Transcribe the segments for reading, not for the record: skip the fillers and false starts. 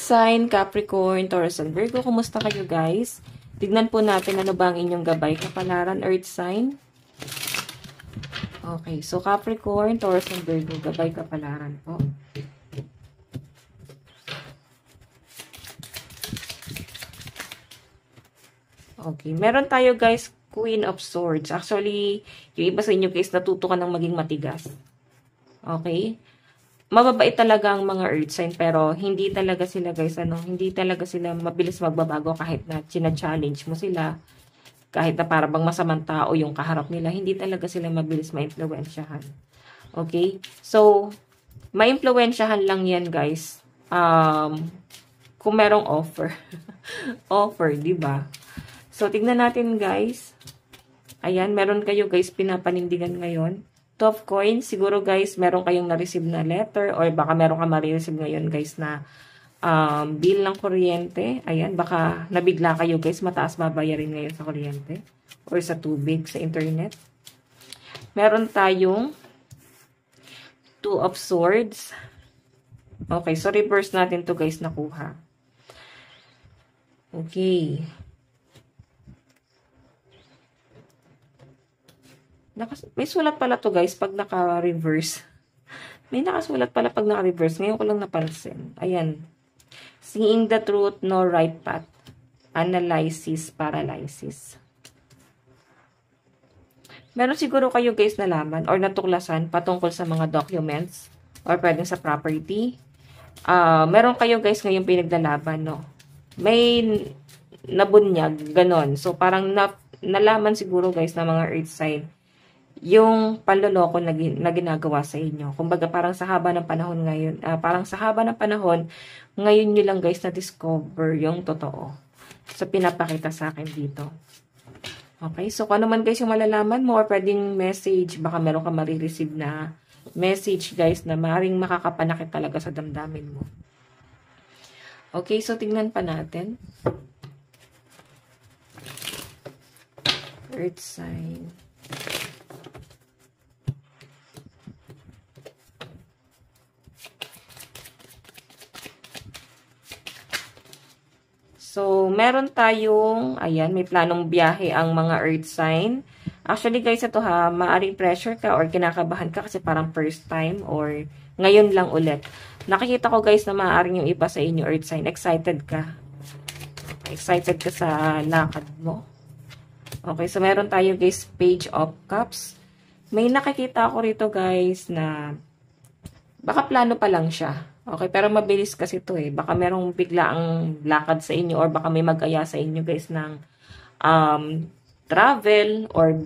sign, Capricorn, Taurus, and Virgo. Kumusta kayo guys? Tignan po natin ano ba ang inyong gabay. Kapalaran, Earth sign. Okay, so Capricorn, Taurus, and Virgo. Gabay, kapalaran po. Okay, meron tayo guys, Queen of Swords. Actually, yung iba sa inyo guys, natuto ka ng maging matigas. Okay? Mababait talaga ang mga earth sign, pero hindi talaga sila guys, hindi talaga sila mabilis magbabago kahit na china-challenge mo sila. Kahit na para bang masamang tao yung kaharap nila, hindi talaga sila mabilis ma-impluwensyahan. Okay? So, ma-impluwensyahan lang yan guys. Kung merong offer. Offer, di ba? So, tignan natin guys. Ayan, meron kayo guys pinapanindigan ngayon. 12 coins, siguro guys, meron kayong na-receive na letter or baka meron ka ma-receive ngayon guys na bill ng kuryente. Ayan, baka nabigla kayo guys, mataas babayarin ngayon sa kuryente or sa tubig, sa internet. Meron tayong 2 of Swords. Okay, so reverse natin to guys, nakuha. Okay. May sulat pala to guys pag naka-reverse. May nakasulat pala pag naka-reverse. Ngayon ko lang napansin. Ayan. Seeing the truth, no right path. Analysis, paralysis. Meron siguro kayo guys nalaman or natuklasan patungkol sa mga documents or pwedeng sa property. Meron kayo guys ngayon pinaglalaban, no? May nabunyag, ganon. So, parang nalaman siguro guys na mga earth sign yung panloloko na ginagawa sa inyo. Kumbaga parang sa haba ng panahon ngayon, ngayon nyo lang guys na-discover yung totoo. So, pinapakita sa akin dito. Okay, so kung ano man guys yung malalaman mo or pwedeng message, baka meron ka marireceive na message guys na maaaring makakapanakit talaga sa damdamin mo. Okay, so tingnan pa natin. Earth sign. So, meron tayong, ayan, may planong biyahe ang mga earth sign. Actually, guys, ito ha, maaring pressure ka or kinakabahan ka kasi parang first time or ngayon lang ulit. Nakikita ko, guys, na maaring yung iba sa inyo earth sign. Excited ka. Excited ka sa lakad mo. Okay, so meron tayo, guys, Page of Cups. May nakikita ako rito, guys, na baka plano pa lang siya. Okay, pero mabilis kasi ito eh. Baka merong biglaang lakad sa inyo or baka may mag-aya sa inyo guys ng travel or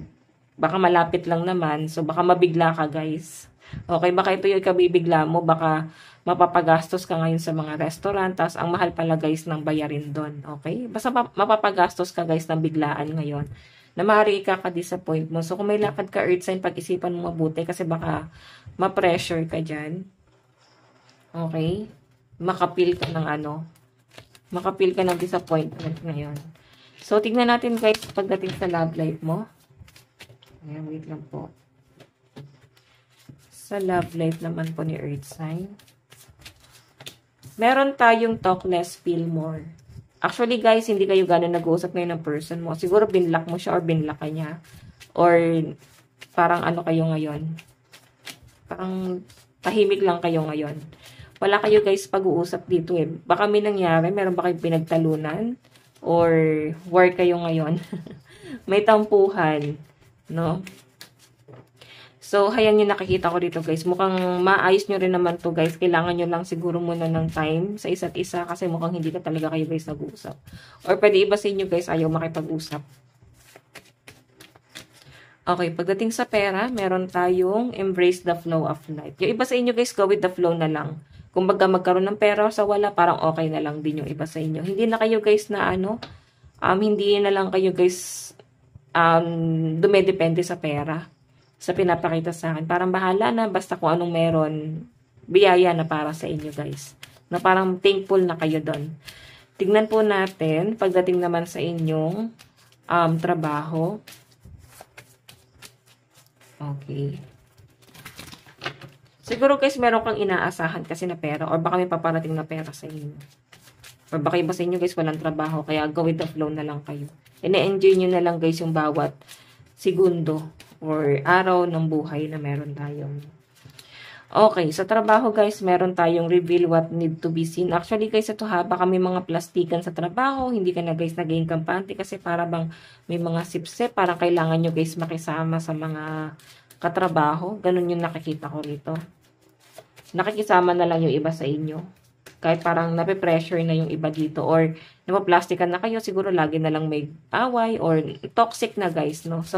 baka malapit lang naman. So, baka mabigla ka guys. Okay, baka ito yung kabibigla mo. Baka mapapagastos ka ngayon sa mga restaurant. Tapos, ang mahal pala guys ng bayarin doon. Okay? Basta mapapagastos ka guys ng biglaan ngayon na maaari ikaka-disappoint mo. So, kung may lakad ka earth sign, pag-isipan mo mabuti kasi baka ma-pressure ka dyan. Okay? Makapil ka ng disappointment ngayon. So, tignan natin guys pagdating sa love life mo. Ayan, wait lang po. Sa love life naman po ni Earth sign. Meron tayong talk less, feel more. Actually guys, hindi kayo gano'n nag-uusap ngayon ng person mo. Siguro binlock mo siya or binlock ka niya. Or parang ano kayo ngayon. Parang tahimik lang kayo ngayon. Wala kayo guys pag-uusap dito eh. Baka may nangyari, meron ba kayong pinagtalunan? Or war kayo ngayon? May tampuhan, no? So, hayan yung nakikita ko dito guys. Mukhang maayos nyo rin naman to guys. Kailangan nyo lang siguro muna ng time sa isa't isa kasi mukhang hindi ka talaga kayo guys nag-uusap. Or pwede iba sa inyo guys ayaw makipag-usap. Okay, pagdating sa pera, meron tayong embrace the flow of life. Yung iba sa inyo guys, go with the flow na lang. Kung baga magkaroon ng pera sa wala, parang okay na lang din yung iba sa inyo. Hindi na kayo guys na hindi na lang kayo guys dumedepende sa pera. Sa pinapakita sa akin. Parang bahala na, basta kung anong meron, biyaya na para sa inyo guys. Na parang thankful na kayo doon. Tignan po natin, pagdating naman sa inyong trabaho. Okay. Siguro guys, meron kang inaasahan kasi na pera or baka may paparating na pera sa inyo. Or baka iba sa inyo guys, walang trabaho. Kaya go with the flow na lang kayo. Ine-enjoy nyo na lang guys yung bawat segundo or araw ng buhay na meron tayong. Okay, sa trabaho guys, meron tayong reveal what need to be seen. Actually guys, ito ha, baka may mga plastikan sa trabaho, hindi ka na guys naging kampante kasi para bang may mga sipsip, parang kailangan nyo guys makisama sa mga katrabaho. Ganun yung nakikita ko rito. Nakikisama na lang yung iba sa inyo. Kahit parang nape-pressure na yung iba dito or napaplastikan na kayo, siguro lagi na lang may away or toxic na guys, no, sa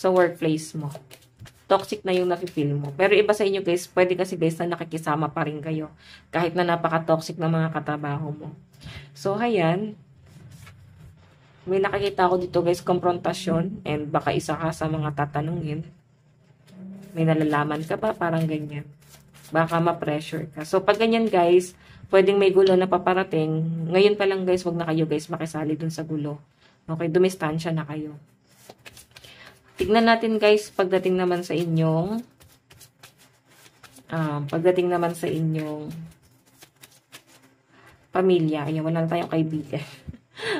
workplace mo. Toxic na yung nafe-feel mo. Pero iba sa inyo guys, pwede kasi guys na nakikisama pa rin kayo. Kahit na napaka-toxic ng mga katrabaho mo. So, ayan. May nakikita ako dito guys, konfrontasyon. And baka isa ka sa mga tatanungin. May nalalaman ka ba? Parang ganyan. Baka ma-pressure ka. So, pag ganyan guys, pwedeng may gulo na paparating. Ngayon pa lang guys, wag na kayo guys makisali dun sa gulo. Okay, dumistansya na kayo. Tignan natin guys, pagdating naman sa inyong pamilya. Ayan, wala na tayong kaibigan.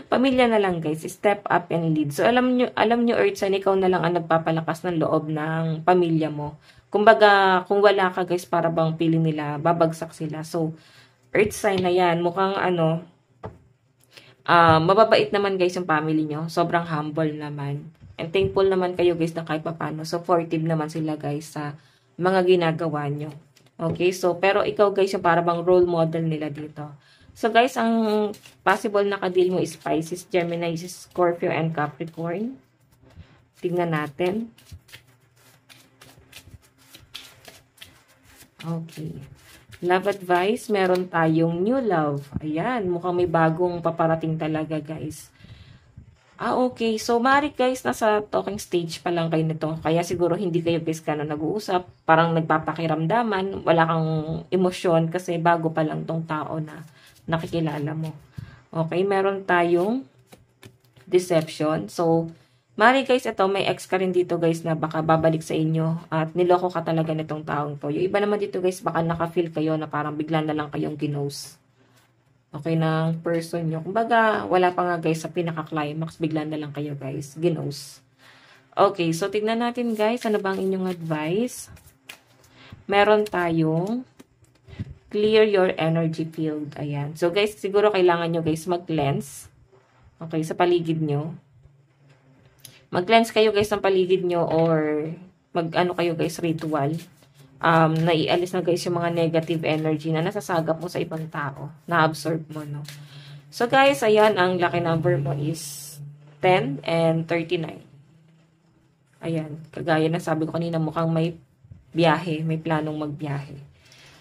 Pamilya na lang guys, step up and lead. So alam nyo Earth sign, ikaw na lang ang nagpapalakas ng loob ng pamilya mo. Kumbaga, kung wala ka guys, para bang feeling nila, babagsak sila. So, Earth sign na yan, mukhang mababait naman guys yung family nyo. Sobrang humble naman. And thankful naman kayo guys na kahit papano. Supportive naman sila guys sa mga ginagawa nyo. Okay, so pero ikaw guys yung para bang role model nila dito. So guys, ang possible na kadil mo is Pisces, Gemini, Scorpio, and Capricorn. Tingnan natin. Okay. Love advice, meron tayong new love. Ayan, mukhang may bagong paparating talaga guys. Okay. So, maaari guys, nasa talking stage pa lang kayo nito. Kaya siguro hindi kayo guys nag-uusap. Parang nagpapakiramdaman. Wala kang emosyon kasi bago pa lang tong tao na nakikilala mo. Okay. Meron tayong deception. So, maaari guys, ito may ex ka rin dito guys na baka babalik sa inyo at niloko ka talaga nitong taong to. Yung iba naman dito guys, baka naka-feel kayo na parang bigla na lang kayong ginose. Okay, ng person nyo. Kumbaga, wala pa nga guys sa pinaka-climax. Bigla na lang kayo guys. Ginose. Okay, so tignan natin guys. Ano bang inyong advice? Meron tayong clear your energy field. Ayan. So guys, siguro kailangan nyo guys mag-cleanse. Okay, sa paligid nyo. Mag-cleanse kayo guys ng paligid nyo or mag-ano kayo guys, ritual. Naialis na guys yung mga negative energy na nasasagap mo sa ibang tao. Na-absorb mo, no? So, guys, ayan, ang lucky number mo is 10 and 39. Ayan, kagaya na sabi ko kanina, mukhang may biyahe, may planong magbiyahe.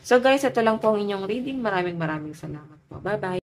So, guys, ito lang po ang inyong reading. Maraming salamat po. Bye-bye!